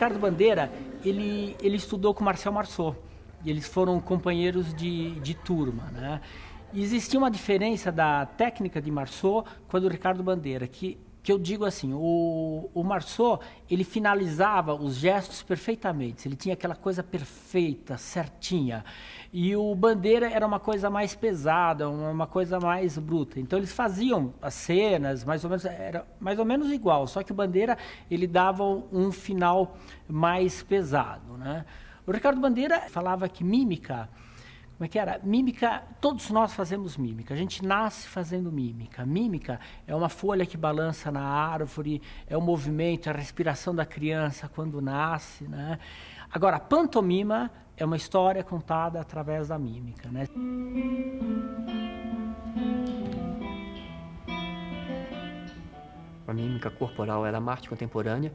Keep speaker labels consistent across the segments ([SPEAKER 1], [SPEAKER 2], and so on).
[SPEAKER 1] Ricardo Bandeira, ele estudou com Marcel Marceau, e eles foram companheiros de turma, né? E existia uma diferença da técnica de Marceau com a do Ricardo Bandeira, que eu digo assim, o Marceau, ele finalizava os gestos perfeitamente, ele tinha aquela coisa perfeita, certinha, e o Bandeira era uma coisa mais pesada, uma coisa mais bruta. Então eles faziam as cenas, era mais ou menos igual, só que o Bandeira, ele dava um final mais pesado, né? O Ricardo Bandeira falava que mímica, como é que era? Mímica, todos nós fazemos mímica, a gente nasce fazendo mímica. Mímica é uma folha que balança na árvore, é o movimento, é a respiração da criança quando nasce, né? Agora, a pantomima é uma história contada através da mímica, né?
[SPEAKER 2] A mímica corporal ela é uma arte contemporânea,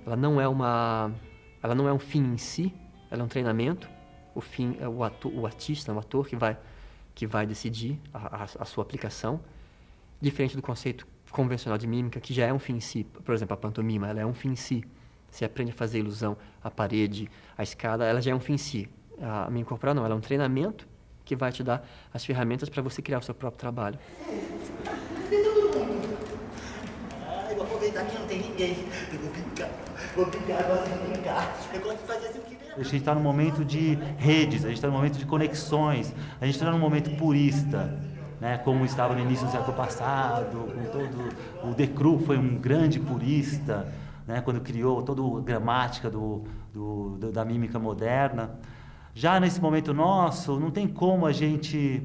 [SPEAKER 2] ela não é um fim em si, ela é um treinamento. O fim é o artista, o ator que vai decidir a sua aplicação, diferente do conceito convencional de mímica, que já é um fim em si. Por exemplo, a pantomima, ela é um fim em si. Você aprende a fazer a ilusão, a parede, a escada, ela já é um fim em si. A mímica corporal não, ela é um treinamento que vai te dar as ferramentas para você criar o seu próprio trabalho.
[SPEAKER 3] Eu vou aproveitar que não tem ninguém. Eu vou brincar, gosto de brincar. Eu gosto de fazer assim o que vem.
[SPEAKER 4] A gente está num momento de redes, a gente está num momento de conexões, a gente está num momento purista, né? Como estava no início do século passado, com todo o De Croo foi um grande purista, né? Quando criou toda a gramática da mímica moderna. Já nesse momento nosso, não tem como a gente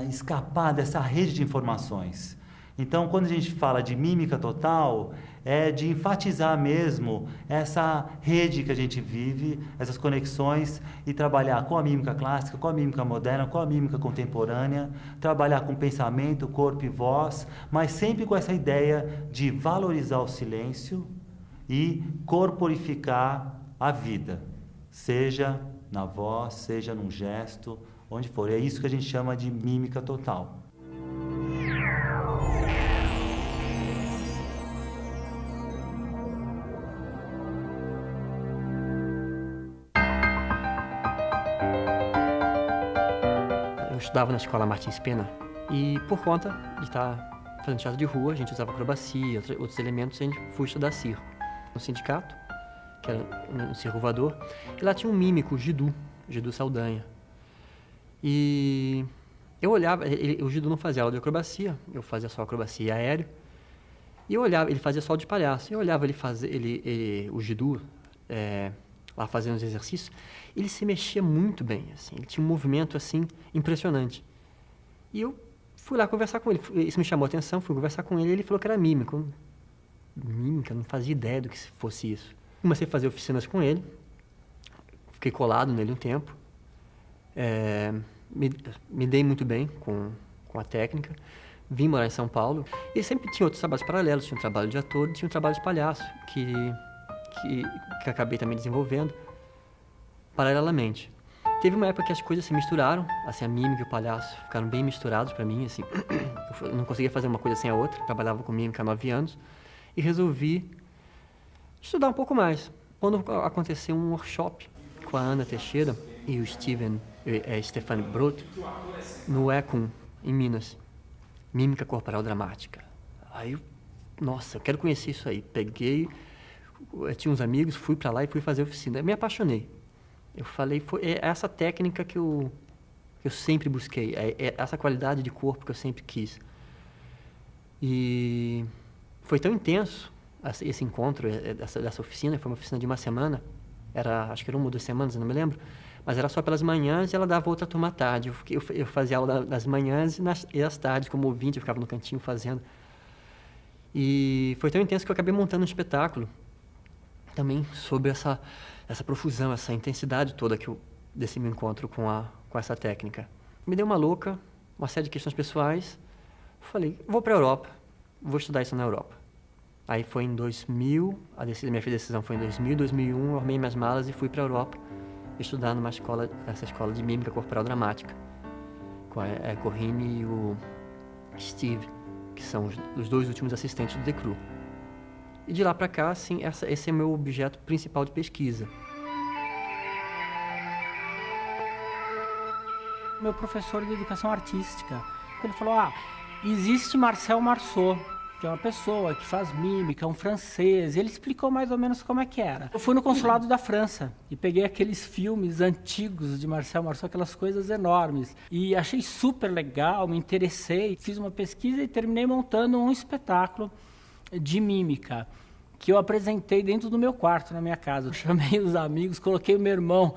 [SPEAKER 4] escapar dessa rede de informações. Então, quando a gente fala de mímica total, é de enfatizar mesmo essa rede que a gente vive, essas conexões, e trabalhar com a mímica clássica, com a mímica moderna, com a mímica contemporânea, trabalhar com pensamento, corpo e voz, mas sempre com essa ideia de valorizar o silêncio e corporificar a vida, seja na voz, seja num gesto, onde for. É isso que a gente chama de mímica total.
[SPEAKER 2] Eu estudava na escola Martins Pena e, por conta de estar fazendo teatro de rua, a gente usava acrobacia, outros elementos, a gente foi estudar circo. No sindicato, que era um circo voador, e lá tinha um mímico, o Gidu Saldanha. E eu olhava, o Gidu não fazia aula de acrobacia, eu fazia só acrobacia aérea, e eu olhava, ele fazia só de palhaço, eu olhava ele fazer, o Gidu, lá fazendo os exercícios, ele se mexia muito bem, assim, ele tinha um movimento, assim, impressionante. E eu fui lá conversar com ele, isso me chamou a atenção, fui conversar com ele, e ele falou que era mímico. Mímica, não fazia ideia do que fosse isso. Comecei a fazer oficinas com ele, fiquei colado nele um tempo, me dei muito bem com a técnica, vim morar em São Paulo, e sempre tinha outros trabalhos paralelos, tinha um trabalho de ator, tinha um trabalho de palhaço, que acabei também desenvolvendo paralelamente. Teve uma época que as coisas se misturaram, assim, a mímica e o palhaço ficaram bem misturados para mim, assim, eu não conseguia fazer uma coisa sem a outra, trabalhava com mímica há 9 anos, e resolvi estudar um pouco mais. Quando aconteceu um workshop com a Ana Teixeira e o Stefan Brot, no Ecum, em Minas, mímica corporal dramática. Aí, nossa, eu quero conhecer isso aí. Peguei, tinha uns amigos, fui para lá e fui fazer oficina. Me apaixonei. Eu falei, é essa técnica que eu sempre busquei, é essa qualidade de corpo que eu sempre quis. E foi tão intenso esse encontro, dessa oficina, foi uma oficina de uma semana, acho que era 1 ou 2 semanas, não me lembro, mas era só pelas manhãs e ela dava outra turma à tarde. Eu fazia aula das manhãs e às tardes, como ouvinte, eu ficava no cantinho fazendo. E foi tão intenso que eu acabei montando um espetáculo também sobre essa profusão, essa intensidade toda desse meu encontro com essa técnica. Me deu uma louca, uma série de questões pessoais. Falei, vou para a Europa, vou estudar isso na Europa. Aí foi em 2000, minha decisão foi em 2000, 2001, eu armei minhas malas e fui para a Europa estudar nessa escola de mímica corporal dramática, com a Corinne e o Steve, que são os 2 últimos assistentes do De Croo. E de lá para cá, assim, esse é o meu objeto principal de pesquisa.
[SPEAKER 1] Meu professor de educação artística, ele falou, existe Marcel Marceau, que é uma pessoa que faz mímica, um francês. Ele explicou mais ou menos como é que era. Eu fui no consulado da França e peguei aqueles filmes antigos de Marcel Marceau, aquelas coisas enormes. E achei super legal, me interessei, fiz uma pesquisa e terminei montando um espetáculo de mímica, que eu apresentei dentro do meu quarto, na minha casa. Eu chamei os amigos, coloquei o meu irmão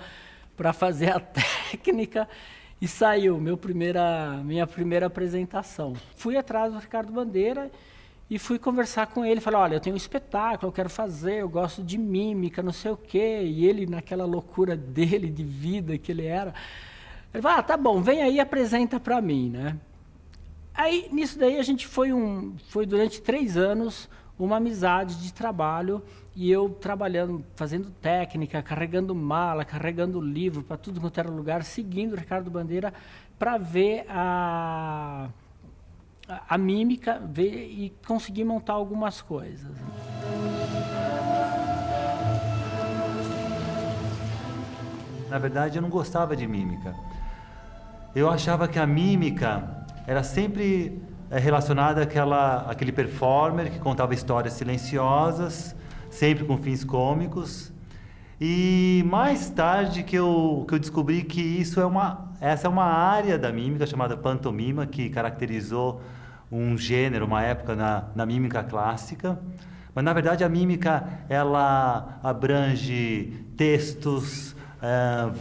[SPEAKER 1] para fazer a técnica e saiu minha primeira apresentação. Fui atrás do Ricardo Bandeira e fui conversar com ele. Falei, olha, eu tenho um espetáculo, eu quero fazer, eu gosto de mímica, não sei o quê. E ele, naquela loucura dele, de vida que ele era, ele falou, tá bom, vem aí e apresenta para mim, né? Aí, nisso daí, a gente foi durante 3 anos uma amizade de trabalho, e eu trabalhando, fazendo técnica, carregando mala, carregando livro para tudo quanto era lugar, seguindo o Ricardo Bandeira para ver a mímica, ver e conseguir montar algumas coisas.
[SPEAKER 4] Na verdade, eu não gostava de mímica. Eu achava que a mímica era sempre relacionada àquele performer que contava histórias silenciosas, sempre com fins cômicos. E mais tarde que eu descobri que essa é uma área da mímica chamada pantomima, que caracterizou um gênero, uma época na mímica clássica. Mas, na verdade, a mímica ela abrange textos,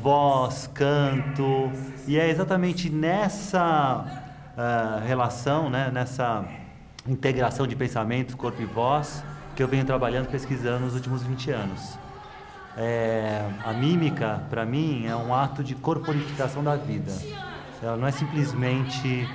[SPEAKER 4] voz, canto, e é exatamente nessa relação, né, nessa integração de pensamento, corpo e voz, que eu venho trabalhando, pesquisando nos últimos 20 anos. A mímica, para mim, é um ato de corporificação da vida. Ela não é simplesmente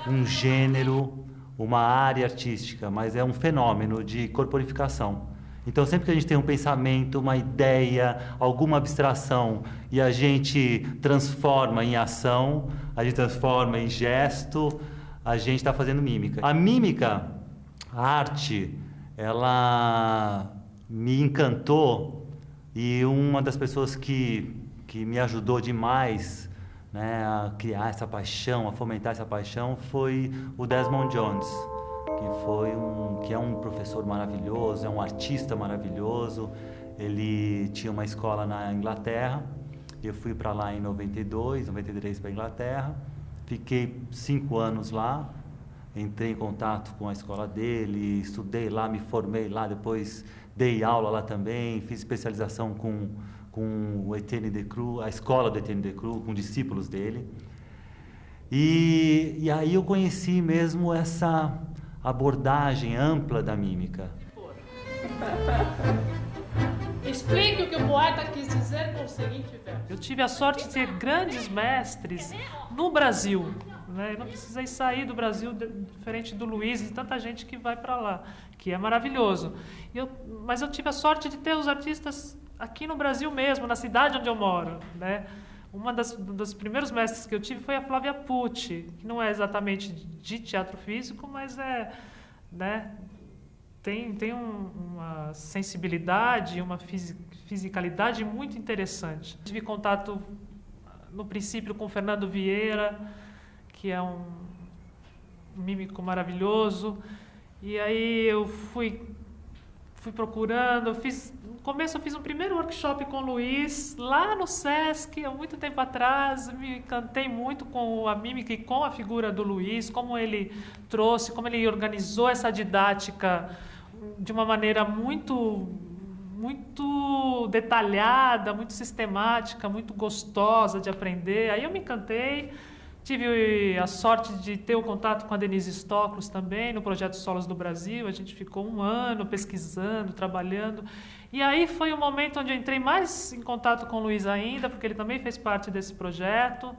[SPEAKER 4] um gênero, uma área artística, mas é um fenômeno de corporificação. Então, sempre que a gente tem um pensamento, uma ideia, alguma abstração, e a gente transforma em ação, a gente transforma em gesto, a gente está fazendo mímica. A mímica, a arte, ela me encantou, e uma das pessoas que me ajudou demais, né, a criar essa paixão, a fomentar essa paixão, foi o Desmond Jones, que é um professor maravilhoso, é um artista maravilhoso. Ele tinha uma escola na Inglaterra. Eu fui para lá em 92, 93 para a Inglaterra. Fiquei 5 anos lá. Entrei em contato com a escola dele, estudei lá, me formei lá, depois dei aula lá também, fiz especialização com o Etienne Decroux, a escola do Etienne Decroux, com discípulos dele. E aí eu conheci mesmo essa abordagem ampla da mímica.
[SPEAKER 5] Explique o que o poeta quis dizer com o seguinte verso. Eu tive a sorte de ter grandes mestres no Brasil, né? Eu não precisei sair do Brasil, diferente do Luiz e tanta gente que vai para lá, que é maravilhoso. Mas eu tive a sorte de ter os artistas aqui no Brasil mesmo, na cidade onde eu moro, né? Uma dos primeiros mestres que eu tive foi a Flávia Pucci, que não é exatamente de teatro físico, mas né, tem uma sensibilidade, uma fisicalidade muito interessante. Tive contato, no princípio, com o Fernando Vieira, que é um mímico maravilhoso. E aí eu fui procurando, no começo eu fiz um primeiro workshop com o Luiz, lá no Sesc, há muito tempo atrás. Me encantei muito com a mímica e com a figura do Luiz, como ele trouxe, como ele organizou essa didática de uma maneira muito detalhada, muito sistemática, muito gostosa de aprender. Aí eu me encantei. Tive a sorte de ter o contato com a Denise Stoklos também, no Projeto Solos do Brasil. A gente ficou 1 ano pesquisando, trabalhando. E aí foi o momento onde eu entrei mais em contato com o Luiz ainda, porque ele também fez parte desse projeto.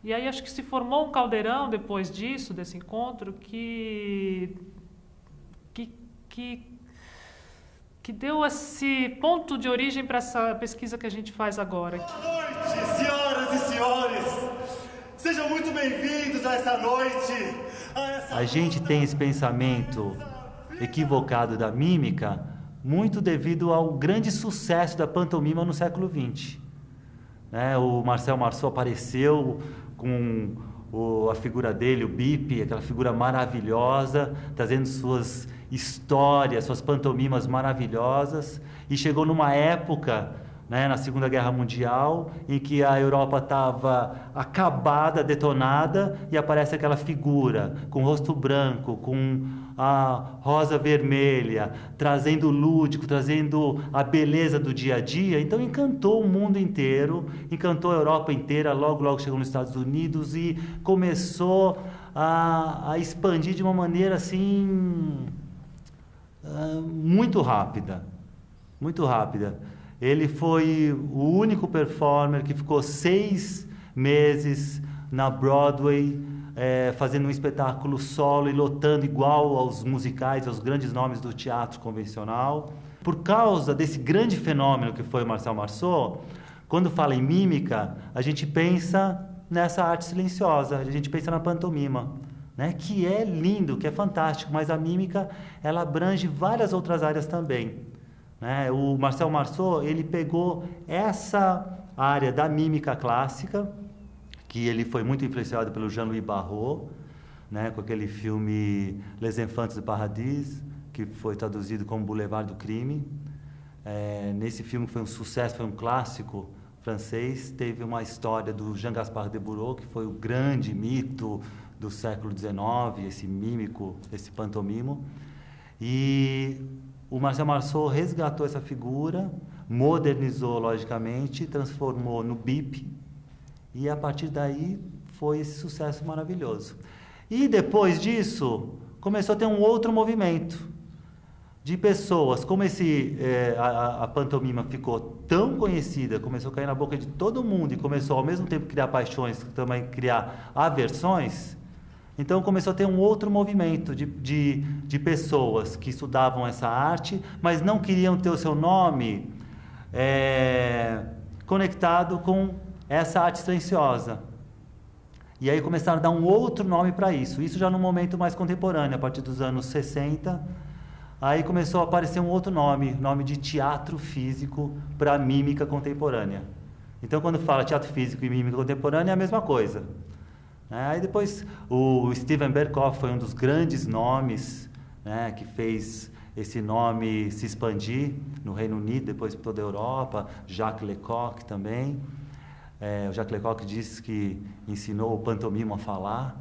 [SPEAKER 5] E aí acho que se formou um caldeirão depois disso, desse encontro, que deu esse ponto de origem para essa pesquisa que a gente faz agora.
[SPEAKER 3] Boa noite, senhoras e senhores! Sejam muito bem-vindos a essa noite!
[SPEAKER 4] A gente tem esse pensamento equivocado da mímica muito devido ao grande sucesso da pantomima no século XX. Né? O Marcel Marceau apareceu com a figura dele, o Bip, aquela figura maravilhosa, trazendo suas histórias, suas pantomimas maravilhosas, e chegou numa época, né, na Segunda Guerra Mundial, em que a Europa estava acabada, detonada, e aparece aquela figura com o rosto branco, com a rosa vermelha, trazendo o lúdico, trazendo a beleza do dia a dia. Então encantou o mundo inteiro, encantou a Europa inteira, logo chegou nos Estados Unidos e começou a expandir de uma maneira assim muito rápida, muito rápida. Ele foi o único performer que ficou 6 meses na Broadway, fazendo um espetáculo solo e lotando igual aos musicais, aos grandes nomes do teatro convencional. Por causa desse grande fenômeno que foi o Marcel Marceau, quando fala em mímica, a gente pensa nessa arte silenciosa, a gente pensa na pantomima, né? Que é lindo, que é fantástico, mas a mímica ela abrange várias outras áreas também. Né? O Marcel Marceau, ele pegou essa área da mímica clássica, que ele foi muito influenciado pelo Jean-Louis Barrault, né? Com aquele filme Les Enfants du Paradis, que foi traduzido como Boulevard do Crime. Nesse filme foi um sucesso, foi um clássico francês, teve uma história do Jean-Gaspard Deburau, que foi o grande mito do século XIX, esse mímico, esse pantomimo. E o Marcel Marceau resgatou essa figura, modernizou logicamente, transformou no Bip, e a partir daí foi esse sucesso maravilhoso. E depois disso, começou a ter um outro movimento de pessoas, como a pantomima ficou tão conhecida, começou a cair na boca de todo mundo e começou ao mesmo tempo a criar paixões, também criar aversões. Então começou a ter um outro movimento de pessoas que estudavam essa arte, mas não queriam ter o seu nome conectado com essa arte silenciosa. E aí começaram a dar um outro nome para isso. Isso já no momento mais contemporâneo, a partir dos anos 60. Aí começou a aparecer um outro nome de teatro físico para mímica contemporânea. Então quando fala teatro físico e mímica contemporânea é a mesma coisa. Aí depois o Steven Berkoff foi um dos grandes nomes, né, que fez esse nome se expandir no Reino Unido, depois por toda a Europa. Jacques Lecoq também. O Jacques Lecoq disse que ensinou o pantomima a falar.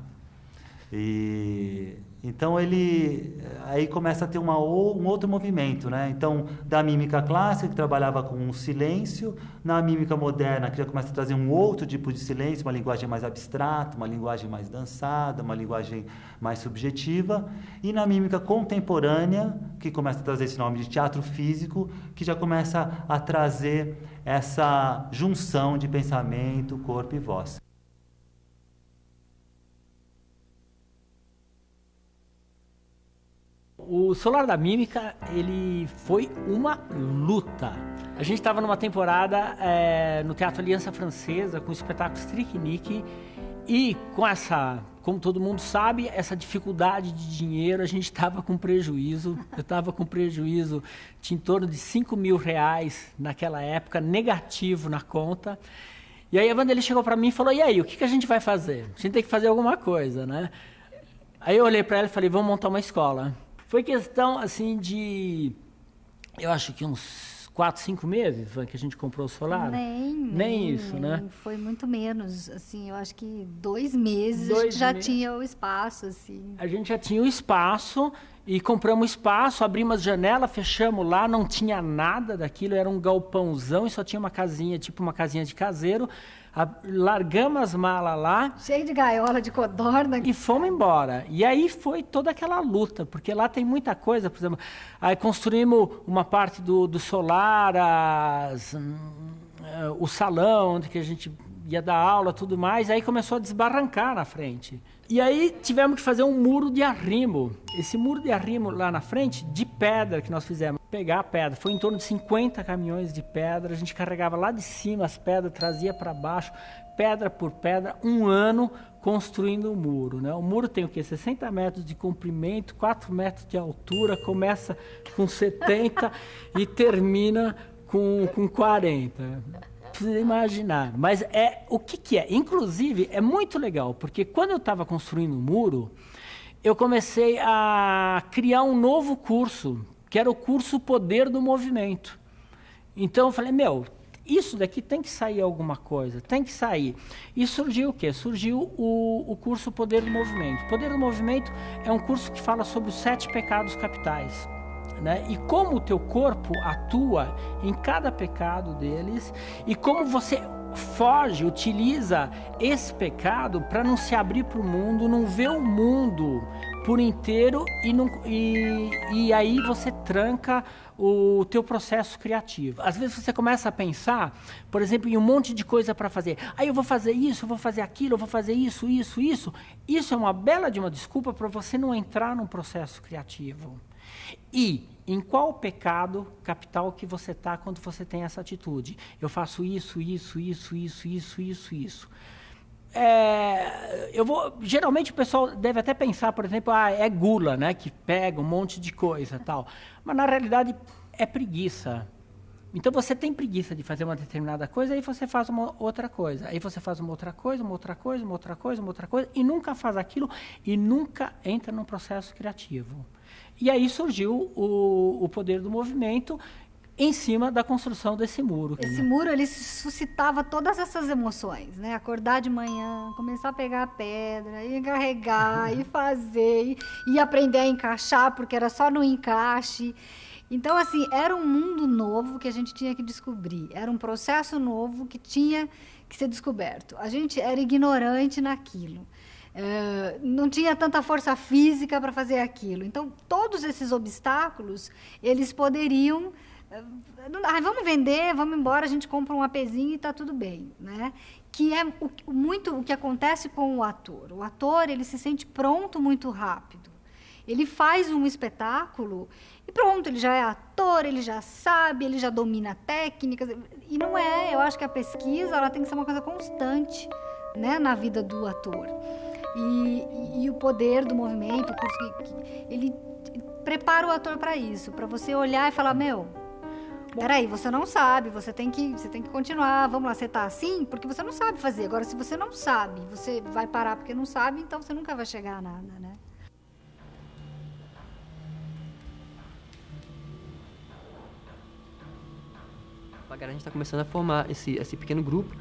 [SPEAKER 4] Então ele aí começa a ter um outro movimento, né? Então, da mímica clássica, que trabalhava com o silêncio, na mímica moderna, que já começa a trazer um outro tipo de silêncio, uma linguagem mais abstrata, uma linguagem mais dançada, uma linguagem mais subjetiva, e na mímica contemporânea, que começa a trazer esse nome de teatro físico, que já começa a trazer essa junção de pensamento, corpo e voz.
[SPEAKER 1] O Solar da Mímica, ele foi uma luta. A gente estava numa temporada no Teatro Aliança Francesa, com o espetáculo Stricknick, e com essa, como todo mundo sabe, essa dificuldade de dinheiro, a gente estava com prejuízo. Eu estava com prejuízo de em torno de R$5.000 naquela época, negativo na conta. E aí a Wanderlei chegou para mim e falou, e aí, o que a gente vai fazer? A gente tem que fazer alguma coisa, né? Aí eu olhei para ela e falei, vamos montar uma escola. Foi questão, assim, de, eu acho que uns 4, 5 meses que a gente comprou o solar. Nem isso, né?
[SPEAKER 6] Foi muito menos, assim, eu acho que 2 meses a gente já tinha o espaço, assim. A
[SPEAKER 1] gente já tinha o espaço e compramos o espaço, abrimos as janelas, fechamos lá, não tinha nada daquilo, era um galpãozão e só tinha uma casinha, tipo uma casinha de caseiro. Largamos as malas lá.
[SPEAKER 6] Cheio de gaiola, de codorna.
[SPEAKER 1] E fomos embora. E aí foi toda aquela luta, porque lá tem muita coisa, por exemplo, aí construímos uma parte do solar, o salão onde que a gente ia dar aula, tudo mais, aí começou a desbarrancar na frente. E aí tivemos que fazer um muro de arrimo. Esse muro de arrimo lá na frente, de pedra que nós fizemos. pegar a pedra. Foi em torno de 50 caminhões de pedra, a gente carregava lá de cima as pedras, trazia para baixo, pedra por pedra, 1 ano construindo o muro, né? O muro tem o quê? 60 metros de comprimento, 4 metros de altura, começa com 70 e termina com 40. Precisa imaginar. Mas o que é? Inclusive, é muito legal, porque quando eu estava construindo o muro, eu comecei a criar um novo curso, que era o curso Poder do Movimento. Então eu falei, isso daqui tem que sair alguma coisa, tem que sair. E surgiu o quê? Surgiu o curso Poder do Movimento. Poder do Movimento é um curso que fala sobre os 7 pecados capitais, né? E como o teu corpo atua em cada pecado deles e como você utiliza esse pecado para não se abrir para o mundo, não ver o mundo por inteiro e aí você tranca o teu processo criativo. Às vezes você começa a pensar, por exemplo, em um monte de coisa para fazer. Aí eu vou fazer isso, eu vou fazer aquilo, eu vou fazer isso. Isso é uma bela de uma desculpa para você não entrar num processo criativo. E em qual pecado capital que você está quando você tem essa atitude? Eu faço isso. Geralmente o pessoal deve até pensar, por exemplo, é gula, né, que pega um monte de coisa tal. Mas na realidade é preguiça. Então você tem preguiça de fazer uma determinada coisa, aí você faz uma outra coisa. Aí você faz uma outra coisa, e nunca faz aquilo e nunca entra num processo criativo. E aí surgiu o Poder do Movimento em cima da construção desse muro.
[SPEAKER 6] Esse muro, ele suscitava todas essas emoções, né? Acordar de manhã, começar a pegar a pedra, e carregar, e fazer, e aprender a encaixar, porque era só no encaixe. Então, assim, era um mundo novo que a gente tinha que descobrir. Era um processo novo que tinha que ser descoberto. A gente era ignorante naquilo. Não tinha tanta força física para fazer aquilo. Então, todos esses obstáculos, eles poderiam... vamos vender, vamos embora, a gente compra um APzinho e está tudo bem, né? Que é muito o que acontece com o ator. O ator, ele se sente pronto muito rápido. Ele faz um espetáculo e pronto, ele já é ator, ele já sabe, ele já domina técnicas. E não é, eu acho que a pesquisa ela tem que ser uma coisa constante, né, na vida do ator. E o Poder do Movimento, o curso, ele prepara o ator para isso, para você olhar e falar, peraí, você não sabe, você tem que continuar, vamos lá, você está assim porque você não sabe fazer. Agora, se você não sabe, você vai parar porque não sabe, então você nunca vai chegar a nada, né?
[SPEAKER 2] A gente está começando a formar esse pequeno grupo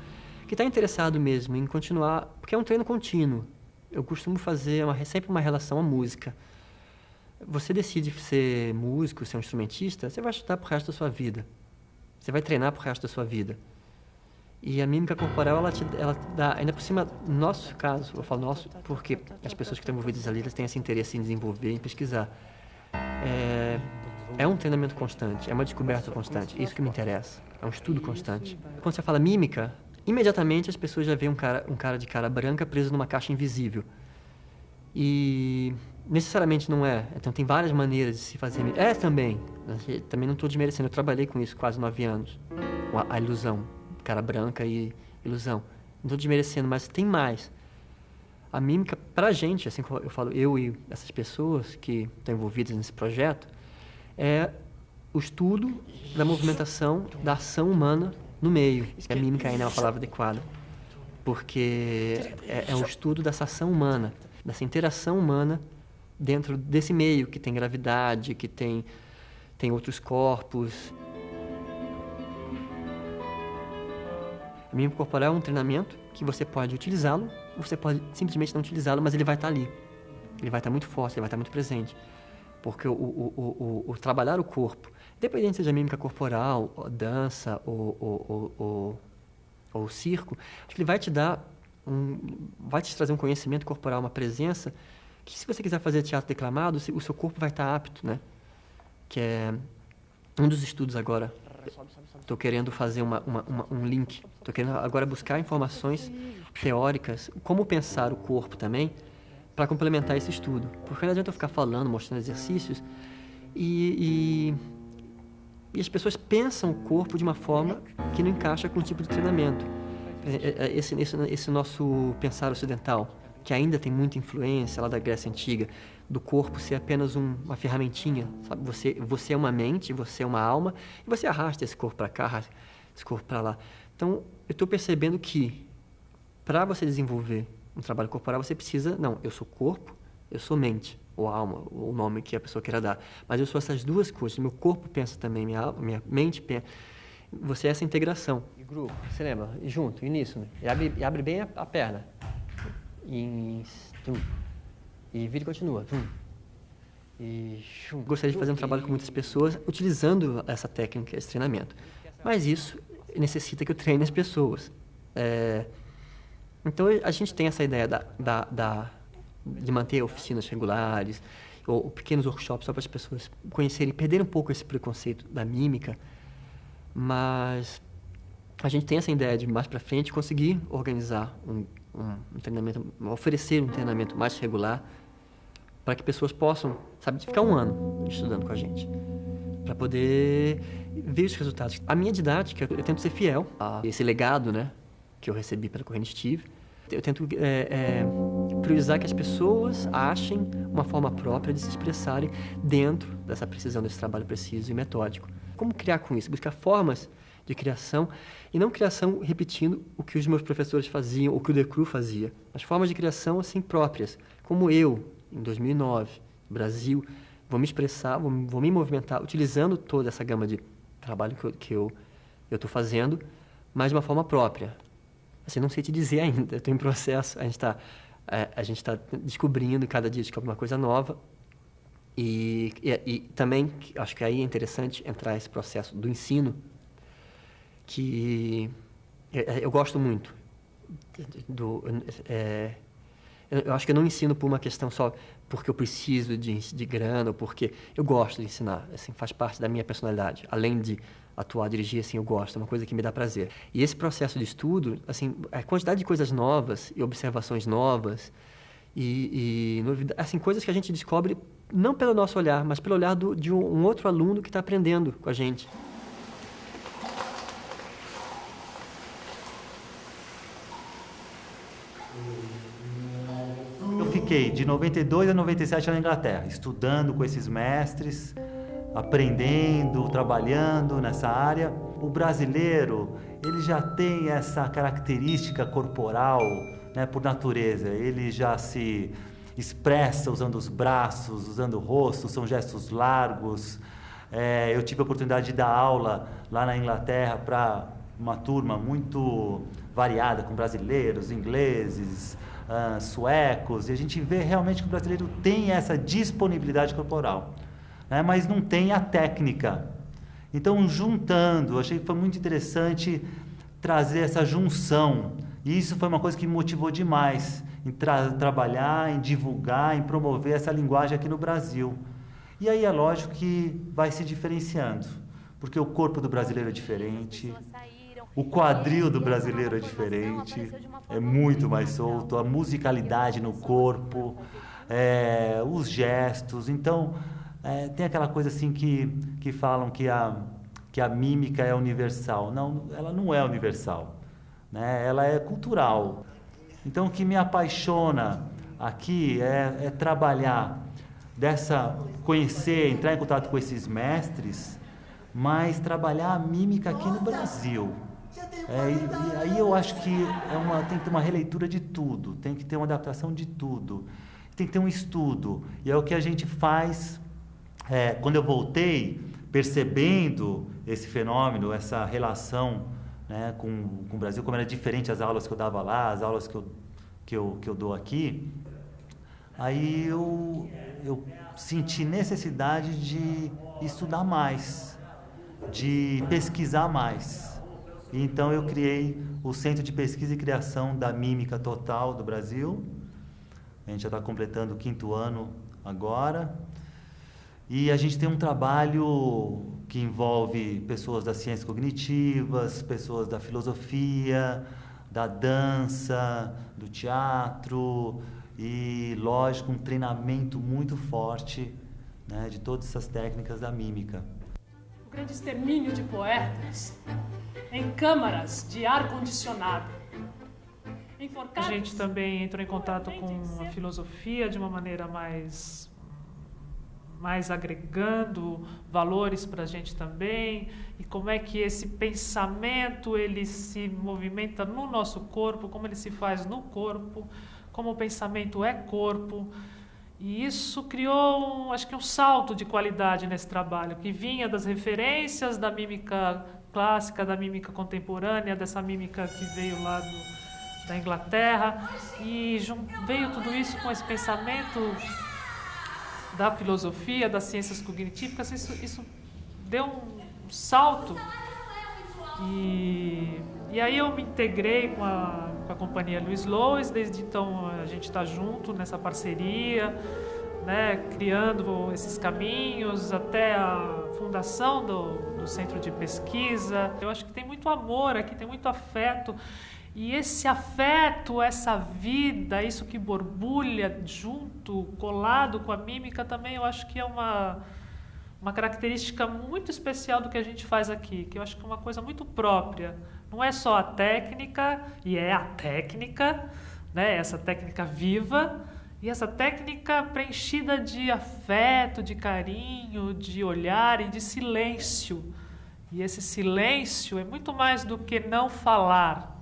[SPEAKER 2] que está interessado mesmo em continuar, porque é um treino contínuo. Eu costumo fazer sempre uma relação à música. Você decide ser músico, ser um instrumentista, você vai estudar pro resto da sua vida. Você vai treinar pro resto da sua vida. E a mímica corporal, ela dá, ainda por cima, no nosso caso, eu falo nosso, porque as pessoas que estão envolvidas ali, elas têm esse interesse em desenvolver, em pesquisar. É um treinamento constante, é uma descoberta constante, isso que me interessa, é um estudo constante. Quando você fala mímica, imediatamente as pessoas já veem um cara de cara branca preso numa caixa invisível. E necessariamente não é. Então tem várias maneiras de se fazer. Também não estou desmerecendo. Eu trabalhei com isso quase 9 anos. A ilusão. Cara branca e ilusão. Não estou desmerecendo, mas tem mais. A mímica, pra gente, assim como eu falo, eu e essas pessoas que estão envolvidas nesse projeto, é o estudo da movimentação, da ação humana no meio. A mímica ainda é uma palavra adequada. Porque é o estudo dessa ação humana, dessa interação humana dentro desse meio que tem gravidade, que tem outros corpos. A mímica corporal é um treinamento que você pode utilizá-lo, você pode simplesmente não utilizá-lo, mas ele vai estar ali. Ele vai estar muito forte, ele vai estar muito presente. Porque o trabalhar o corpo, independente seja mímica corporal, ou dança, ou circo, acho que ele vai te dar vai te trazer um conhecimento corporal, uma presença, que se você quiser fazer teatro declamado, o seu corpo vai estar apto, né? Que é um dos estudos agora. Estou querendo fazer um link. Estou querendo agora buscar informações teóricas, como pensar o corpo também, para complementar esse estudo. Porque não adianta eu ficar falando, mostrando exercícios, e E as pessoas pensam o corpo de uma forma que não encaixa com o tipo de treinamento. Esse nosso pensar ocidental, que ainda tem muita influência lá da Grécia Antiga, do corpo ser apenas uma ferramentinha, sabe? Você é uma mente, você é uma alma, e você arrasta esse corpo para cá, arrasta esse corpo para lá. Então, eu estou percebendo que, para você desenvolver um trabalho corporal, você precisa, não, eu sou corpo, eu sou mente, ou alma, ou o nome que a pessoa queira dar. Mas eu sou essas duas coisas, meu corpo pensa também, minha mente pensa. Você é essa integração. E grupo, você lembra? E junto, e nisso, né? E abre bem a perna. E vira e continua. Gostaria de fazer um trabalho com muitas pessoas utilizando essa técnica, esse treinamento. Mas isso necessita que eu treine as pessoas. Então, a gente tem essa ideia de manter oficinas regulares ou pequenos workshops só para as pessoas conhecerem, perderem um pouco esse preconceito da mímica. Mas a gente tem essa ideia de, mais para frente, conseguir organizar um treinamento, oferecer um treinamento mais regular para que pessoas possam, sabe, ficar um ano estudando com a gente, para poder ver os resultados. A minha didática, eu tento ser fiel a esse legado, né, que eu recebi pela Cognitive. Eu tento priorizar que as pessoas achem uma forma própria de se expressarem dentro dessa precisão, desse trabalho preciso e metódico. Como criar com isso? Buscar formas de criação, e não criação repetindo o que os meus professores faziam, ou o que o Decru fazia, mas formas de criação assim próprias, como eu, em 2009, no Brasil, vou me expressar, vou me movimentar, utilizando toda essa gama de trabalho que eu estou fazendo, mas de uma forma própria. Assim, não sei te dizer ainda, estou em processo, a gente está descobrindo, cada dia descobre uma coisa nova, e também, acho que aí é interessante entrar esse processo do ensino, que eu gosto muito. Eu acho que eu não ensino por uma questão só porque eu preciso de grana, ou porque eu gosto de ensinar, assim, faz parte da minha personalidade. Além de atuar, dirigir, assim, eu gosto, é uma coisa que me dá prazer. E esse processo de estudo, assim, a quantidade de coisas novas e observações novas e assim, coisas que a gente descobre não pelo nosso olhar, mas pelo olhar de um outro aluno que está aprendendo com a gente.
[SPEAKER 4] Eu fiquei de 92 a 97 na Inglaterra, estudando com esses mestres, aprendendo, trabalhando nessa área. O brasileiro, ele já tem essa característica corporal, né, por natureza. Ele já se expressa usando os braços, usando o rosto, são gestos largos. Eu tive a oportunidade de dar aula lá na Inglaterra para uma turma muito variada, com brasileiros, ingleses, suecos, e a gente vê realmente que o brasileiro tem essa disponibilidade corporal, né, mas não tem a técnica. Então, juntando, achei que foi muito interessante trazer essa junção, e isso foi uma coisa que me motivou demais em trabalhar, em divulgar, em promover essa linguagem aqui no Brasil. E aí é lógico que vai se diferenciando, porque o corpo do brasileiro é diferente, o quadril do brasileiro é diferente, é muito mais solto, a musicalidade no corpo, os gestos. Então, tem aquela coisa assim que falam que a mímica é universal. Não, ela não é universal, né? Ela é cultural. Então, o que me apaixona aqui é trabalhar conhecer, entrar em contato com esses mestres, mas trabalhar a mímica aqui no Brasil. E aí eu acho que tem que ter uma releitura de tudo, tem que ter uma adaptação de tudo, tem que ter um estudo. E é o que a gente faz. Quando eu voltei, percebendo esse fenômeno, essa relação, né, com o Brasil, como era diferente as aulas que eu dava lá, as aulas que eu dou aqui, aí eu senti necessidade de estudar mais, de pesquisar mais. E então eu criei o Centro de Pesquisa e Criação da Mímica Total do Brasil. A gente já está completando o 5º ano agora. E a gente tem um trabalho que envolve pessoas das ciências cognitivas, pessoas da filosofia, da dança, do teatro e, lógico, um treinamento muito forte, né, de todas essas técnicas da mímica.
[SPEAKER 5] grande extermínio de poetas em câmaras de ar-condicionado. A gente também entrou em contato com a filosofia de uma maneira mais agregando valores para a gente também, e como é que esse pensamento ele se movimenta no nosso corpo, como ele se faz no corpo, como o pensamento é corpo. E isso criou, acho que um salto de qualidade nesse trabalho, que vinha das referências da mímica clássica, da mímica contemporânea, dessa mímica que veio lá da Inglaterra, e veio tudo isso com esse pensamento da filosofia, das ciências cognitivas. Isso deu um salto, e aí eu me integrei com a companhia Luiz Lois. Desde então a gente está junto nessa parceria, né, criando esses caminhos até a fundação do centro de pesquisa. Eu acho que tem muito amor aqui, tem muito afeto. E esse afeto, essa vida, isso que borbulha junto, colado com a mímica também, eu acho que é uma característica muito especial do que a gente faz aqui, que eu acho que é uma coisa muito própria. Não é só a técnica, e é a técnica, né? Essa técnica viva, e essa técnica preenchida de afeto, de carinho, de olhar e de silêncio. E esse silêncio é muito mais do que não falar.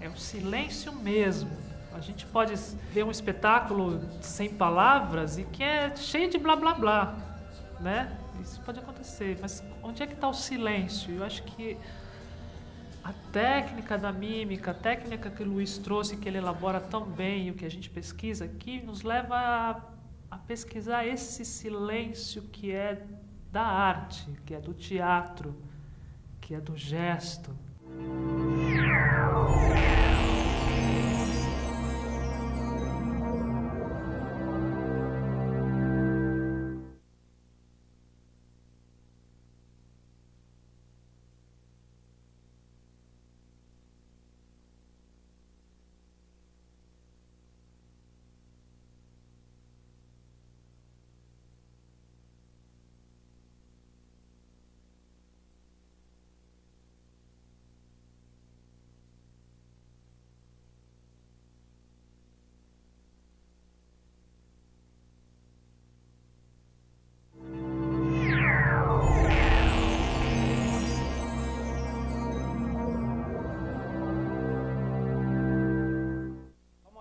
[SPEAKER 5] É o silêncio mesmo. A gente pode ver um espetáculo sem palavras e que é cheio de blá blá blá, né? Isso pode acontecer, mas onde é que está o silêncio? Eu acho que a técnica da mímica, a técnica que o Luiz trouxe, que ele elabora tão bem, e o que a gente pesquisa aqui, nos leva a pesquisar esse silêncio que é da arte, que é do teatro, que é do gesto.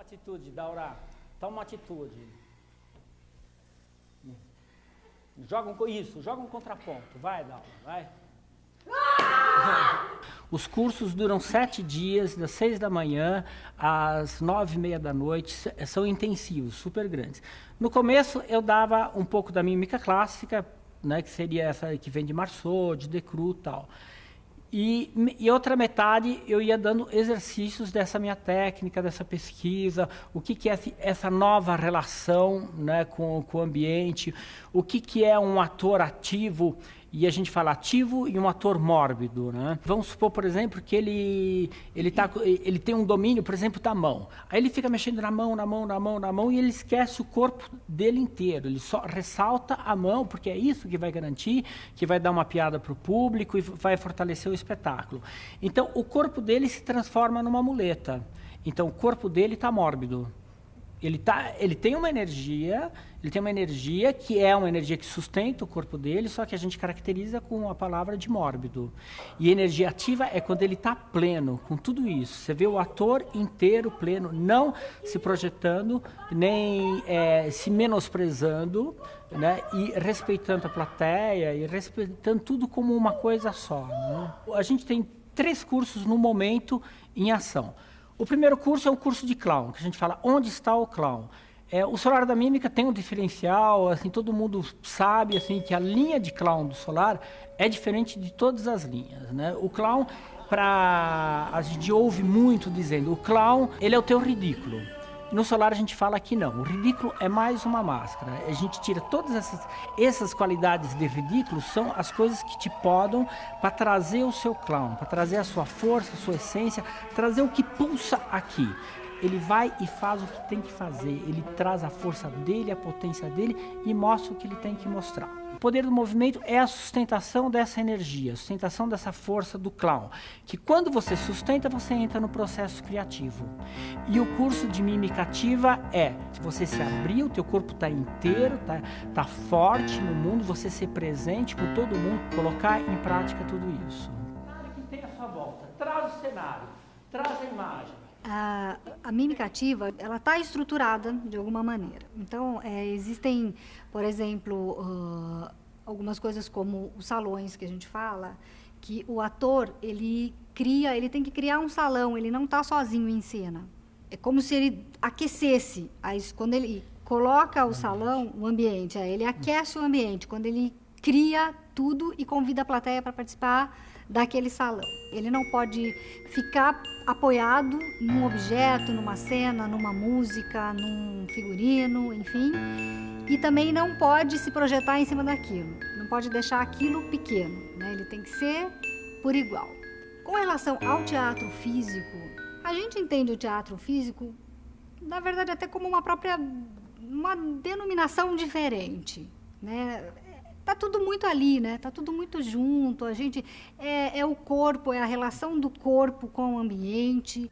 [SPEAKER 1] Atitude, Daura. Toma uma atitude. Joga um contraponto. Vai, Daura, vai. Os cursos duram 7 dias, das 6 da manhã às 9h30 da noite, são intensivos, super grandes. No começo eu dava um pouco da mímica clássica, né, que seria essa que vem de Marceau, de Decroux e tal. E outra metade eu ia dando exercícios dessa minha técnica, dessa pesquisa, o que é essa nova relação, né, com o ambiente, o que é um ator ativo, e a gente fala ativo e um ator mórbido, né? Vamos supor, por exemplo, que ele tem um domínio, por exemplo, da mão. Aí ele fica mexendo na mão, e ele esquece o corpo dele inteiro. Ele só ressalta a mão, porque é isso que vai garantir, que vai dar uma piada para o público e vai fortalecer o espetáculo. Então, o corpo dele se transforma numa muleta. Então, o corpo dele está mórbido. Ele tem uma energia que é uma energia que sustenta o corpo dele, só que a gente caracteriza com a palavra de mórbido. E energia ativa é quando ele está pleno, com tudo isso. Você vê o ator inteiro pleno, não se projetando, nem se menosprezando, né? E respeitando a plateia, e respeitando tudo como uma coisa só, né? A gente tem 3 cursos no momento em ação. O primeiro curso é um curso de clown, que a gente fala onde está o clown. O Solar da Mímica tem um diferencial, assim, todo mundo sabe assim, que a linha de clown do Solar é diferente de todas as linhas, né? O clown, a gente ouve muito dizendo, o clown ele é o teu ridículo. No Solar a gente fala que não, o ridículo é mais uma máscara. A gente tira todas essas qualidades de ridículo, são as coisas que te podam para trazer o seu clown, para trazer a sua força, a sua essência, trazer o que pulsa aqui. Ele vai e faz o que tem que fazer, ele traz a força dele, a potência dele e mostra o que ele tem que mostrar. O poder do movimento é a sustentação dessa energia, a sustentação dessa força do clown, que quando você sustenta, você entra no processo criativo. E o curso de mímica ativa é, se você se abrir, o teu corpo está inteiro, tá forte no mundo, você ser presente com todo mundo, colocar em prática tudo isso. Nada que tem à sua volta, traz o cenário, traz a imagem.
[SPEAKER 6] A mímica ativa, ela está estruturada de alguma maneira. Então, existem, por exemplo, algumas coisas como os salões que a gente fala, que o ator, ele tem que criar um salão, ele não está sozinho em cena. É como se ele aquecesse. Quando ele coloca o salão, o ambiente, ele aquece o ambiente, quando ele cria tudo e convida a plateia para participar daquele salão. Ele não pode ficar apoiado num objeto, numa cena, numa música, num figurino, enfim. E também não pode se projetar em cima daquilo. Não pode deixar aquilo pequeno, né? Ele tem que ser por igual. Com relação ao teatro físico, a gente entende o teatro físico, na verdade, até como uma denominação diferente, né? Tá tudo muito ali, né? Tá tudo muito junto. A gente é o corpo, é a relação do corpo com o ambiente.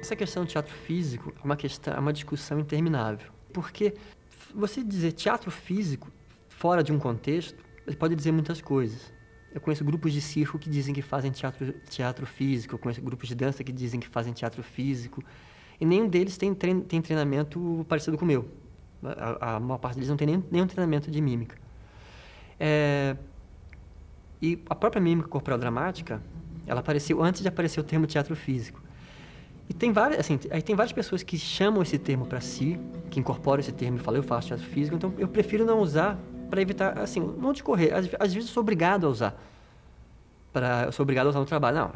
[SPEAKER 2] Essa questão do teatro físico é uma discussão interminável. Porque você dizer teatro físico fora de um contexto, ele pode dizer muitas coisas. Eu conheço grupos de circo que dizem que fazem teatro físico, eu conheço grupos de dança que dizem que fazem teatro físico, e nenhum deles tem treinamento parecido com o meu. A maior parte deles não tem nenhum treinamento de mímica. E a própria mímica corporal dramática, ela apareceu antes de aparecer o termo teatro físico. E tem várias pessoas que chamam esse termo para si, que incorporam esse termo e falam, eu faço teatro físico, então eu prefiro não usar para evitar, não discorrer. Às vezes eu sou obrigado a usar. Eu sou obrigado a usar no trabalho. Não,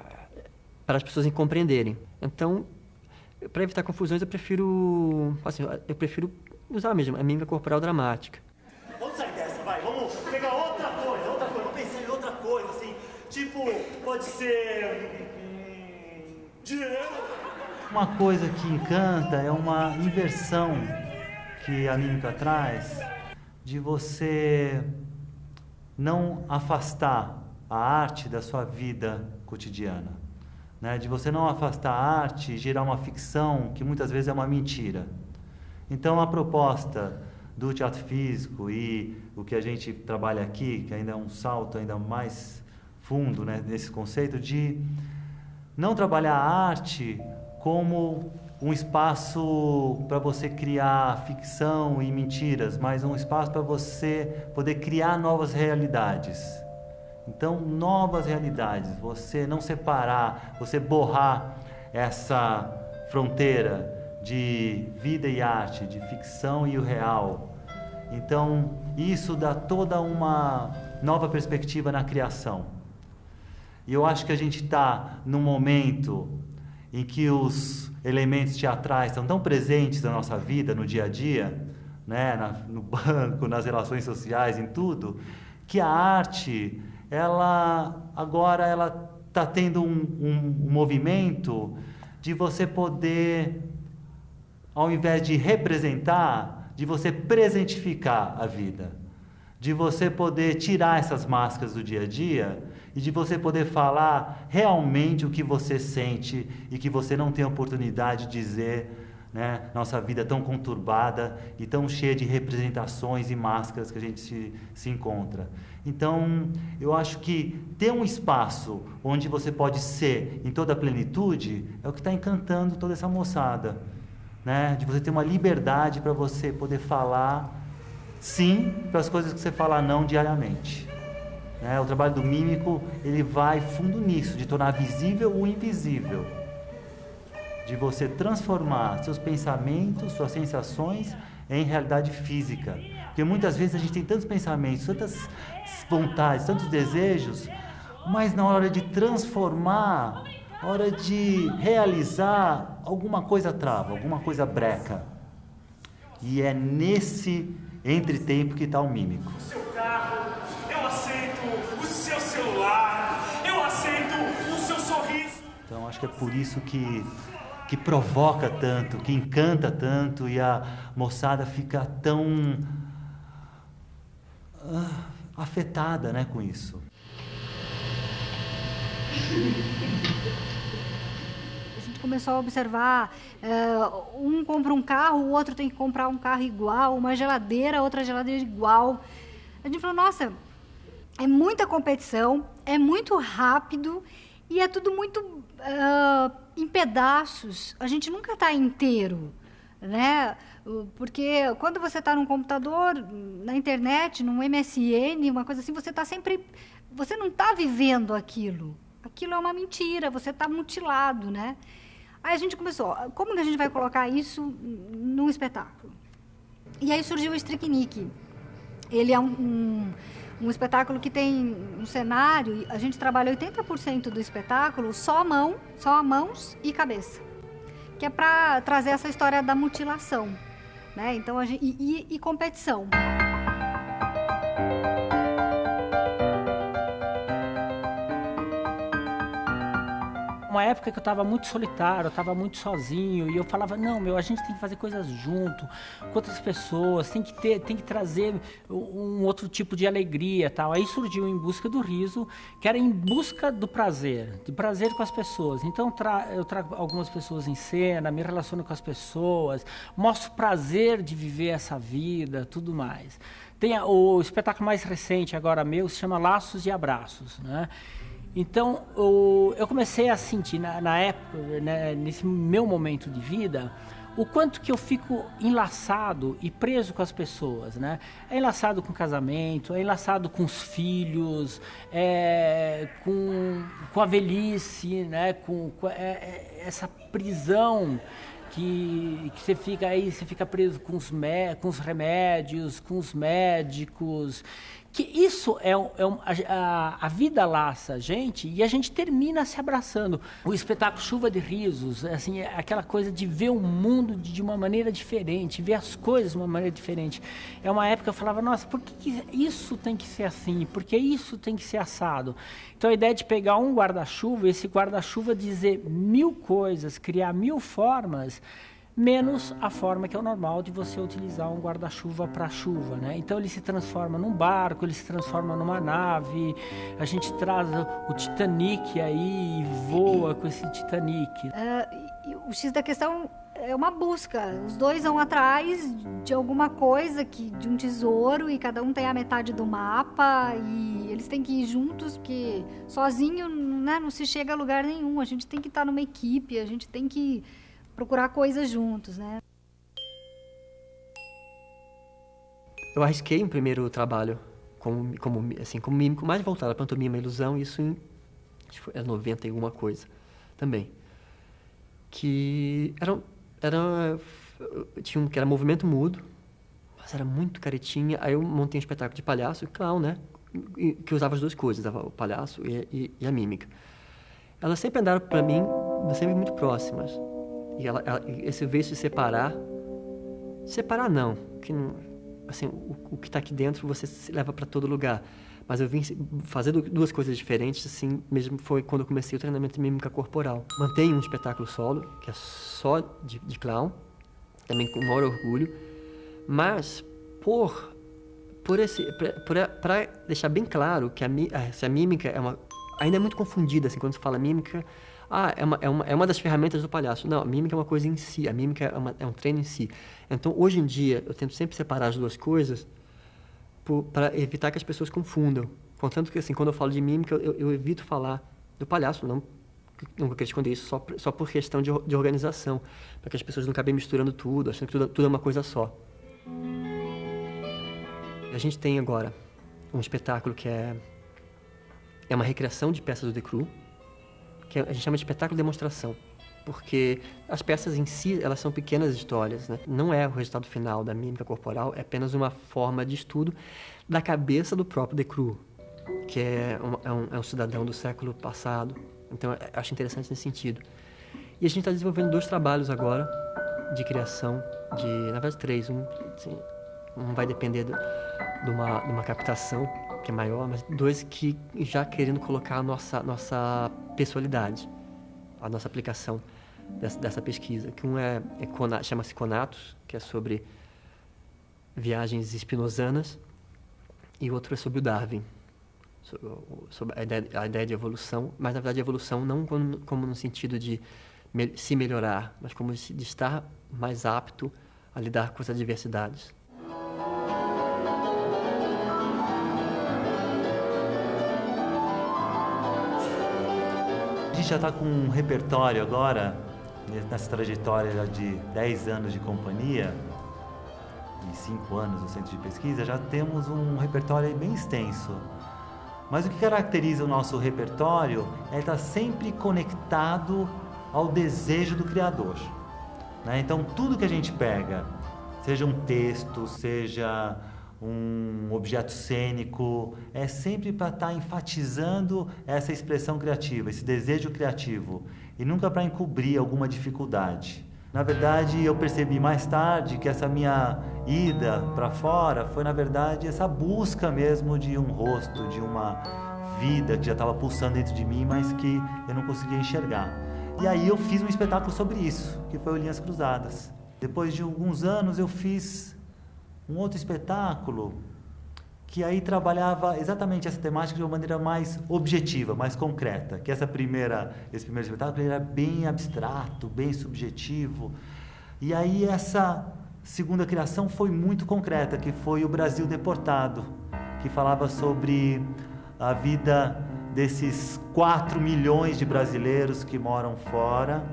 [SPEAKER 2] para as pessoas compreenderem. Então, para evitar confusões, eu prefiro usar mesmo a mímica corporal dramática.
[SPEAKER 3] Vamos sair dessa, vai. Vamos pegar outra coisa. Vamos pensar em outra coisa, assim. Tipo, pode ser... dinheiro.
[SPEAKER 4] Uma coisa que encanta é uma inversão que a mímica traz, de você não afastar a arte da sua vida cotidiana, né? De você não afastar a arte e gerar uma ficção que muitas vezes é uma mentira. Então, a proposta do teatro físico e o que a gente trabalha aqui, que ainda é um salto ainda mais fundo, né, nesse conceito de não trabalhar a arte como um espaço para você criar ficção e mentiras, mas um espaço para você poder criar novas realidades. Então, novas realidades, você não separar, você borrar essa fronteira de vida e arte, de ficção e o real. Então, isso dá toda uma nova perspectiva na criação. E eu acho que a gente está num momento em que os elementos teatrais estão tão presentes na nossa vida, no dia a dia, né, no banco, nas relações sociais, em tudo, que a arte, ela está tendo um movimento de você poder, ao invés de representar, de você presentificar a vida, de você poder tirar essas máscaras do dia a dia e de você poder falar realmente o que você sente e que você não tem oportunidade de dizer, né? Nossa vida é tão conturbada e tão cheia de representações e máscaras que a gente se encontra. Então, eu acho que ter um espaço onde você pode ser em toda a plenitude é o que está encantando toda essa moçada, né? De você ter uma liberdade para você poder falar sim para as coisas que você fala não diariamente. O trabalho do mímico, ele vai fundo nisso, de tornar visível o invisível, de você transformar seus pensamentos, suas sensações em realidade física. Porque muitas vezes a gente tem tantos pensamentos, tantas vontades, tantos desejos, mas na hora de transformar, na hora de realizar, alguma coisa trava, alguma coisa breca. E é nesse entretempo que está o mímico.
[SPEAKER 7] O seu carro, eu aceito o seu celular, eu aceito o seu sorriso.
[SPEAKER 4] Então, acho que é por isso que provoca tanto, que encanta tanto, e a moçada fica tão afetada, né, com isso.
[SPEAKER 6] A gente começou a observar, um compra um carro, o outro tem que comprar um carro igual, uma geladeira, outra geladeira igual. A gente falou, nossa, é muita competição, é muito rápido e é tudo muito em pedaços. A gente nunca está inteiro, né? Porque quando você está num computador, na internet, num MSN, uma coisa assim, você está sempre... Você não está vivendo aquilo. Aquilo é uma mentira, você está mutilado, né? Aí a gente começou, como que a gente vai colocar isso num espetáculo? E aí surgiu o Stricnic. Ele é um espetáculo que tem um cenário, a gente trabalha 80% do espetáculo só mãos e cabeça, que é para trazer essa história da mutilação, né? Então, e competição.
[SPEAKER 1] Uma época que eu estava muito solitário, eu estava muito sozinho, e eu falava, não, a gente tem que fazer coisas junto, com outras pessoas, tem que trazer um outro tipo de alegria, tal. Aí surgiu Em Busca do Riso, que era em busca do prazer, de prazer com as pessoas. Então eu trago algumas pessoas em cena, me relaciono com as pessoas, mostro o prazer de viver essa vida, tudo mais. Tem o espetáculo mais recente agora meu, se chama Laços e Abraços, né? Então, eu comecei a sentir, na época, né, nesse meu momento de vida, o quanto que eu fico enlaçado e preso com as pessoas, né? É enlaçado com o casamento, é enlaçado com os filhos, com a velhice, né? Com essa prisão que você fica aí, você fica preso com os remédios, com os médicos, que isso a vida laça a gente e a gente termina se abraçando. O espetáculo Chuva de Risos, assim, é aquela coisa de ver o mundo de uma maneira diferente, ver as coisas de uma maneira diferente. É uma época que eu falava, nossa, por que isso tem que ser assim? Por que isso tem que ser assado? Então a ideia de pegar um guarda-chuva, esse guarda-chuva dizer 1000 coisas, criar 1000 formas, menos a forma que é o normal de você utilizar um guarda-chuva para chuva, né? Então ele se transforma num barco, ele se transforma numa nave, a gente traz o Titanic aí e voa com esse Titanic.
[SPEAKER 6] O X da questão é uma busca, os dois vão atrás de alguma coisa, de um tesouro, e cada um tem a metade do mapa, e eles têm que ir juntos, porque sozinho, né, não se chega a lugar nenhum, a gente tem que estar numa equipe, a gente tem que procurar coisas juntos, né?
[SPEAKER 2] Eu arrisquei um primeiro trabalho como mímico, mais voltado à pantomima e ilusão, isso em, acho que foi 90 e alguma coisa também. Que era movimento mudo, mas era muito caretinha. Aí eu montei um espetáculo de palhaço e clown, né? Que usava as duas coisas, usava o palhaço e a mímica. Elas sempre andaram, para mim, sempre muito próximas. E esse veio se separar não, que não, assim, o que está aqui dentro você se leva para todo lugar. Mas eu vim fazendo duas coisas diferentes, assim, mesmo foi quando eu comecei o treinamento de mímica corporal. Mantenho um espetáculo solo, que é só de clown, também com o maior orgulho, mas para deixar bem claro que a mímica ainda é muito confundida, assim, quando se fala mímica, é uma das ferramentas do palhaço. Não, a mímica é uma coisa em si, a mímica é um treino em si. Então, hoje em dia, eu tento sempre separar as duas coisas para evitar que as pessoas confundam. Contanto que, assim, quando eu falo de mímica, eu evito falar do palhaço, nunca quero esconder isso, só por questão de organização, para que as pessoas não acabem misturando tudo, achando que tudo é uma coisa só. A gente tem agora um espetáculo que é uma recriação de peças do The Crew, que a gente chama de espetáculo demonstração, porque as peças em si, elas são pequenas histórias, né? Não é o resultado final da mímica corporal, é apenas uma forma de estudo da cabeça do próprio The Crew, que é um cidadão do século passado. Então, eu acho interessante nesse sentido. E a gente está desenvolvendo 2 trabalhos agora de criação, na verdade 3. Um vai depender de uma captação, que é maior, mas 2 que já querendo colocar a nossa pessoalidade. a nossa aplicação dessa pesquisa. Que chama-se Conatos, que é sobre viagens spinozanas, e o outro é sobre o Darwin, sobre a ideia de evolução, mas na verdade a evolução não como no sentido de se melhorar, mas como de estar mais apto a lidar com as adversidades.
[SPEAKER 4] A gente já está com um repertório agora, nessa trajetória de 10 anos de companhia, e 5 anos no centro de pesquisa, já temos um repertório bem extenso. Mas o que caracteriza o nosso repertório é estar sempre conectado ao desejo do criador, né? Então, tudo que a gente pega, seja um texto, seja um objeto cênico, é sempre para estar enfatizando essa expressão criativa, esse desejo criativo, e nunca para encobrir alguma dificuldade. Na verdade, eu percebi mais tarde que essa minha ida para fora foi, na verdade, essa busca mesmo de um rosto, de uma vida que já estava pulsando dentro de mim, mas que eu não conseguia enxergar. E aí eu fiz um espetáculo sobre isso, que foi o Linhas Cruzadas. Depois de alguns anos eu fiz um outro espetáculo que aí trabalhava exatamente essa temática de uma maneira mais objetiva, mais concreta. Que esse primeiro espetáculo era bem abstrato, bem subjetivo. E aí essa segunda criação foi muito concreta, que foi o Brasil Deportado, que falava sobre a vida desses 4 milhões de brasileiros que moram fora,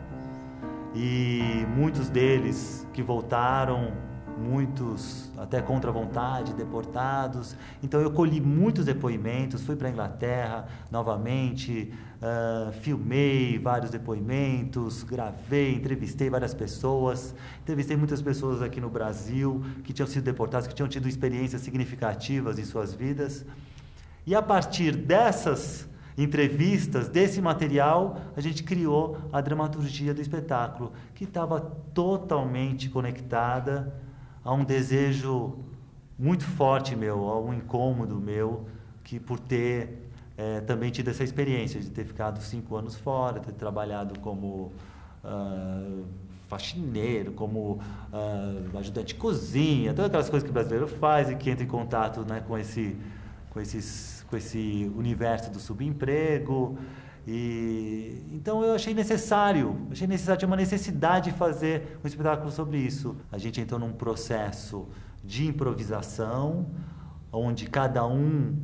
[SPEAKER 4] e muitos deles que voltaram, muitos até contra a vontade, deportados. Então eu colhi muitos depoimentos, fui para a Inglaterra novamente, filmei vários depoimentos, gravei, entrevistei várias pessoas, entrevistei muitas pessoas aqui no Brasil que tinham sido deportadas, que tinham tido experiências significativas em suas vidas. E a partir dessas entrevistas, desse material, a gente criou a dramaturgia do espetáculo, que estava totalmente conectada a um desejo muito forte meu, a um incômodo meu, que por ter também tido essa experiência de ter ficado 5 anos fora, ter trabalhado como faxineiro, como ajudante de cozinha, todas aquelas coisas que o brasileiro faz e que entra em contato, né, com esse universo do subemprego. E então eu achei necessário, tinha uma necessidade de fazer um espetáculo sobre isso. A gente entrou num processo de improvisação, onde cada um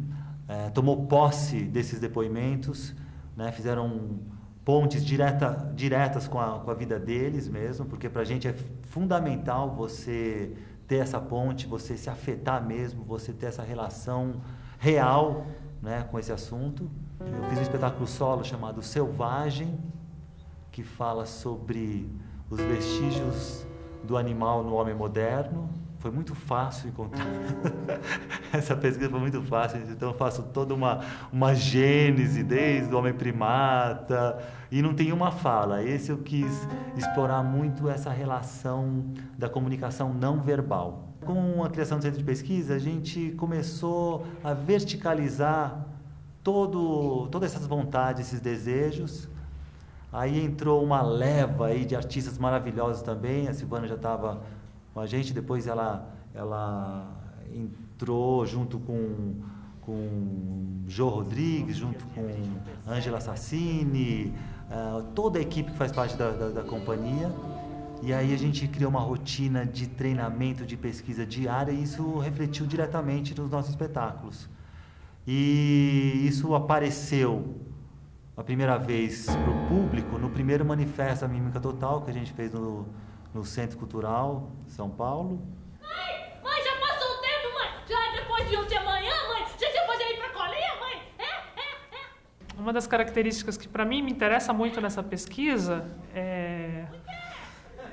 [SPEAKER 4] tomou posse desses depoimentos, né, fizeram pontes diretas com a vida deles mesmo, porque para a gente é fundamental você ter essa ponte, você se afetar mesmo, você ter essa relação real, né, com esse assunto. Eu fiz um espetáculo solo chamado Selvagem, que fala sobre os vestígios do animal no homem moderno. Foi muito fácil encontrar. Essa pesquisa foi muito fácil, então eu faço toda uma gênese, desde o homem primata, e não tem uma fala. Esse eu quis explorar muito essa relação da comunicação não verbal. Com a criação do centro de pesquisa, a gente começou a verticalizar todas essas vontades, esses desejos. Aí entrou uma leva aí de artistas maravilhosos também. A Silvana já estava com a gente, depois ela entrou junto com Jô Rodrigues, junto com Ângela Sassini, toda a equipe que faz parte da companhia. E aí a gente criou uma rotina de treinamento, de pesquisa diária, e isso refletiu diretamente nos nossos espetáculos. E isso apareceu a primeira vez para o público no primeiro Manifesto da Mímica Total, que a gente fez no Centro Cultural de São Paulo.
[SPEAKER 7] Mãe, já passou o tempo, mãe! Já é depois de ontem amanhã, mãe! Já pode ir pra colinha, mãe!
[SPEAKER 5] Uma das características que para mim me interessa muito nessa pesquisa é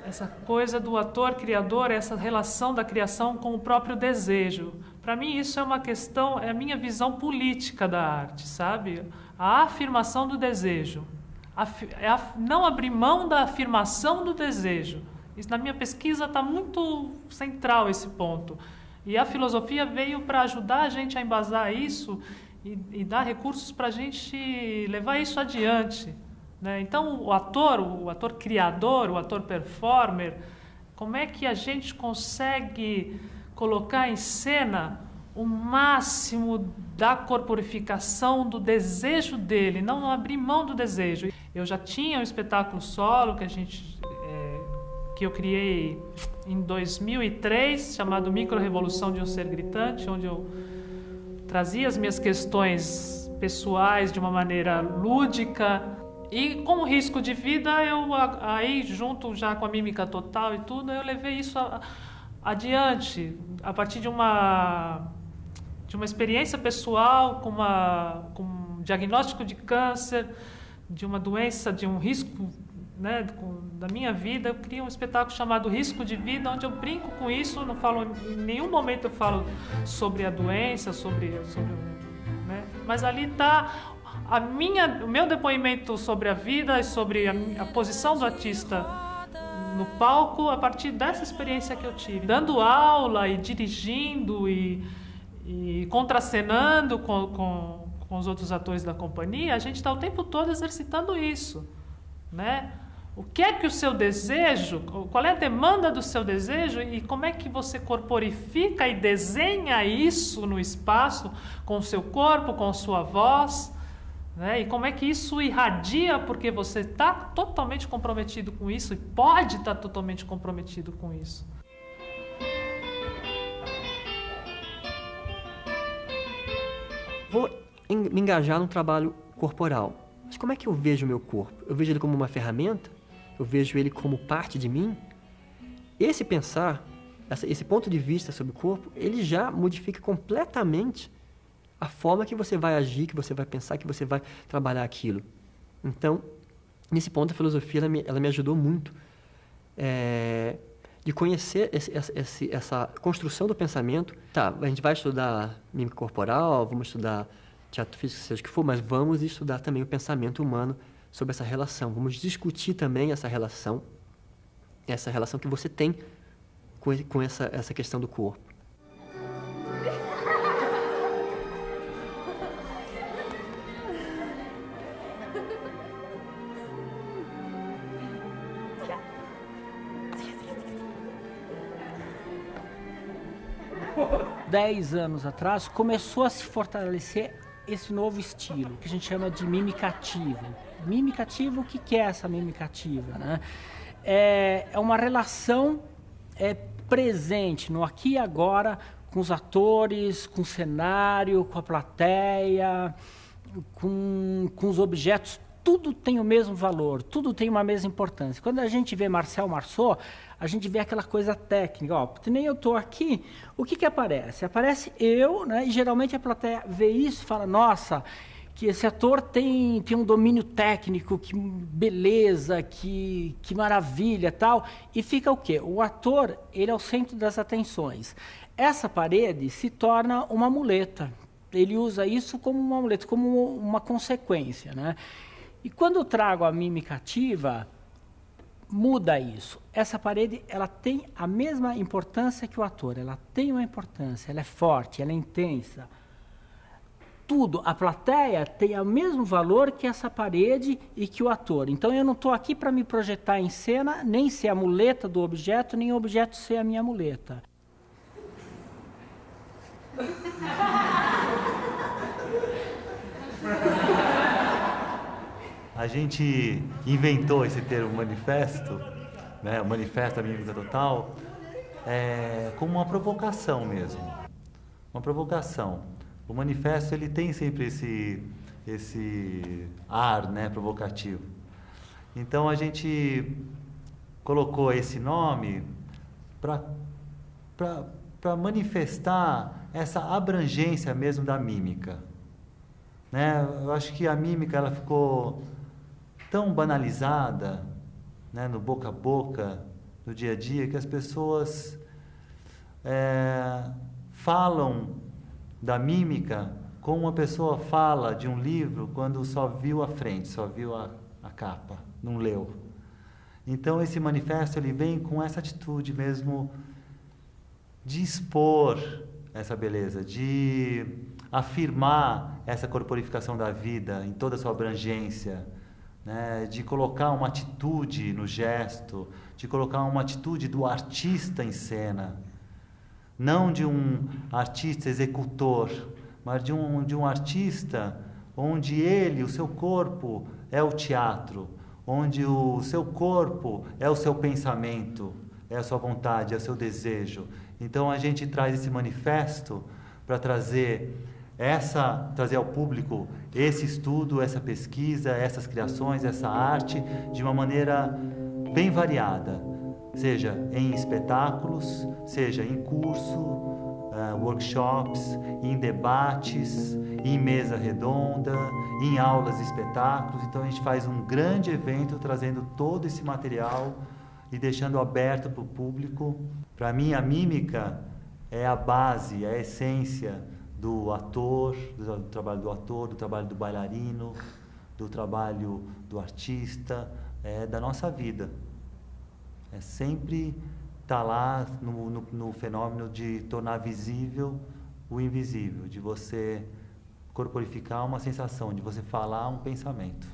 [SPEAKER 5] essa coisa do ator criador, essa relação da criação com o próprio desejo. Para mim isso é uma questão, é a minha visão política da arte, sabe? A afirmação do desejo. Não abrir mão da afirmação do desejo. Isso, na minha pesquisa está muito central esse ponto. E a filosofia veio para ajudar a gente a embasar isso e dar recursos para a gente levar isso adiante, né? Então, o ator criador, o ator performer, como é que a gente consegue colocar em cena o máximo da corporificação do desejo dele, não abrir mão do desejo. Eu já tinha um espetáculo solo que eu criei em 2003, chamado Micro-Revolução de um Ser Gritante, onde eu trazia as minhas questões pessoais de uma maneira lúdica e com risco de vida, aí junto já com a mímica total e tudo, eu levei isso adiante, a partir de uma experiência pessoal com um diagnóstico de câncer, de uma doença, de um risco, né, da minha vida. Eu criei um espetáculo chamado Risco de Vida, onde eu brinco com isso, não falo, em nenhum momento eu falo sobre a doença, né, mas ali está o meu depoimento sobre a vida e sobre a posição do artista no palco a partir dessa experiência que eu tive. Dando aula e dirigindo e contracenando com os outros atores da companhia, a gente está o tempo todo exercitando isso, né? O que é que o seu desejo, qual é a demanda do seu desejo e como é que você corporifica e desenha isso no espaço com o seu corpo, com a sua voz, né? E como é que isso irradia porque você está totalmente comprometido com isso e pode estar totalmente comprometido com isso.
[SPEAKER 2] Vou me engajar num trabalho corporal. Mas como é que eu vejo o meu corpo? Eu vejo ele como uma ferramenta? Eu vejo ele como parte de mim? Esse pensar, esse ponto de vista sobre o corpo, ele já modifica completamente a forma que você vai agir, que você vai pensar, que você vai trabalhar aquilo. Então, nesse ponto, a filosofia ela me ajudou muito de conhecer essa construção do pensamento. Tá, a gente vai estudar mímica corporal, vamos estudar teatro físico, seja o que for, mas vamos estudar também o pensamento humano sobre essa relação. Vamos discutir também essa relação que você tem com essa questão do corpo.
[SPEAKER 1] Dez anos atrás, começou a se fortalecer esse novo estilo, que a gente chama de mímica ativa. Mímica ativa, o que é essa mímica ativa, né? É uma relação presente, no aqui e agora, com os atores, com o cenário, com a plateia, com os objetos. Tudo tem o mesmo valor, tudo tem uma mesma importância. Quando a gente vê Marcel Marceau, a gente vê aquela coisa técnica. Ó, nem eu estou aqui, o que aparece? Aparece eu, né, e geralmente a plateia vê isso e fala, nossa, que esse ator tem um domínio técnico, que beleza, que maravilha, tal. E fica o quê? O ator, ele é o centro das atenções. Essa parede se torna uma muleta. Ele usa isso como uma muleta, como uma consequência, né? E quando eu trago a mímica ativa, muda isso. Essa parede, ela tem a mesma importância que o ator. Ela tem uma importância, ela é forte, ela é intensa. Tudo, a plateia tem o mesmo valor que essa parede e que o ator. Então eu não estou aqui para me projetar em cena, nem ser a muleta do objeto, nem o objeto ser a minha muleta.
[SPEAKER 4] A gente inventou esse termo manifesto, né, o manifesto da mímica total, como uma provocação mesmo. Uma provocação. O manifesto ele tem sempre esse ar, né, provocativo. Então a gente colocou esse nome para manifestar essa abrangência mesmo da mímica. Né? Eu acho que a mímica ela ficou tão banalizada, né, no boca a boca, no dia a dia, que as pessoas falam da mímica como uma pessoa fala de um livro quando só viu a frente, só viu a capa, não leu. Então esse manifesto ele vem com essa atitude mesmo de expor essa beleza, de afirmar essa corporificação da vida em toda a sua abrangência, né, de colocar uma atitude no gesto, de colocar uma atitude do artista em cena, não de um artista executor, mas de um artista onde ele, o seu corpo, é o teatro, onde o seu corpo é o seu pensamento, é a sua vontade, é o seu desejo. Então a gente traz esse manifesto para trazer ao público esse estudo, essa pesquisa, essas criações, essa arte de uma maneira bem variada, seja em espetáculos, seja em curso, workshops, em debates, em mesa redonda, em aulas e espetáculos. Então a gente faz um grande evento trazendo todo esse material e deixando aberto para o público. Para mim, a mímica é a base, é a essência do ator, do trabalho do ator, do trabalho do bailarino, do trabalho do artista, da nossa vida. É sempre estar lá no fenômeno de tornar visível o invisível, de você corporificar uma sensação, de você falar um pensamento.